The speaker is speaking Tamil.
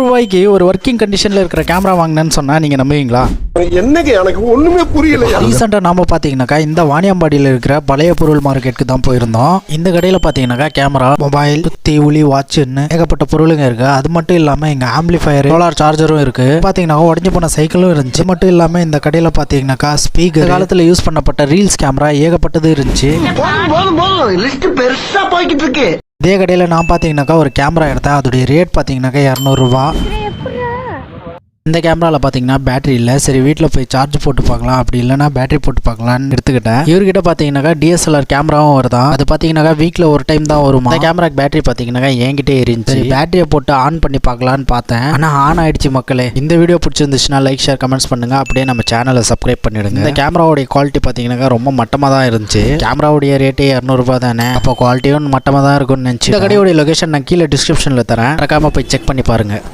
ரூபாய்க்கு ஒரு ஒர்க்கிங் கண்டிஷன்ல இருக்கிற கேமரா வாங்கினேன்னு சொன்னா நீங்க நம்புவீங்களா? என்னங்க எனக்கு ஒண்ணுமே புரியல. ரீசெண்டா நாம பாத்தீங்கன்னாக்கா இந்த வாணியம்பாடியில் இருக்கிற பழைய பொருள் மார்க்கெட்டுக்கு தான் போயிருந்தோம். இந்த கடையில பாத்தீங்கன்னாக்கா கேமரா, மொபைல், சுத்தி, உளி, வாட்ச்னு ஏகப்பட்ட பொருளுங்க இருக்கு. அது மட்டும் இல்லாம இங்க ஆம்பிளிஃபயர், சோலார் சார்ஜரும் இருக்கு. பாத்தீங்கன்னா உடஞ்சு போன சைக்கிளும் இருந்துச்சு. மட்டும் இல்லாம இந்த கடையில பாத்தீங்கன்னாக்கா ஸ்பீக்கர், காலத்துல யூஸ் பண்ணப்பட்ட ரீல்ஸ் கேமரா ஏகப்பட்டது இருந்துச்சு. இதே கடையில நான் பாத்தீங்கன்னாக்கா ஒரு கேமரா எடுத்தேன். அதோடைய ரேட் பாத்தீங்கன்னாக்கா 200 ரூபா. இந்த கேமராவில் பார்த்தீங்கன்னா பேட்டரி இல்லை. சரி வீட்டில் போய் சார்ஜ் போட்டு பார்க்கலாம், அப்படி இல்லைனா பேட்டரி போட்டு பார்க்கலான்னு எடுத்துக்கிட்டேன். இவர்கிட்ட பார்த்தீங்கன்னாக்கா டிஎஸ்எல்ஆர் கேமராவும் வருதான். அது பார்த்தீங்கன்னாக்கா வீக்கில் ஒரு டைம் தான் வரும். இந்த கேமராக்கு பேட்டரி பார்த்தீங்கன்னாக்கா என்கிட்டே இருந்துச்சு. பேட்டரியை போட்டு ஆன் பண்ணி பார்க்கலான்னு பார்த்தேன். ஆனால் ஆன் ஆயிடுச்சு மக்களே. இந்த வீடியோ பிடிச்சிருந்துச்சுன்னா லைக், ஷேர், கமெண்ட்ஸ் பண்ணுங்க. அப்படியே நம்ம சேனலை சப்ஸ்கிரைப் பண்ணிடுங்க. இந்த கேமராவுடைய குவாலிட்டி பார்த்தீங்கன்னாக்கா ரொம்ப மட்டமாக தான் இருந்துச்சு. கேமராவுடைய ரேட்டே 200 ரூபா தானே, அப்போ குவாலிட்டியும் மட்டமாக தான் இருக்கும்னு நினச்சி. இந்த கடையோடைய லொகேஷன் நான் கீழே டிஸ்கிரிப்ஷனில் தரேன், மறக்காம போய் செக் பண்ணி பாருங்க.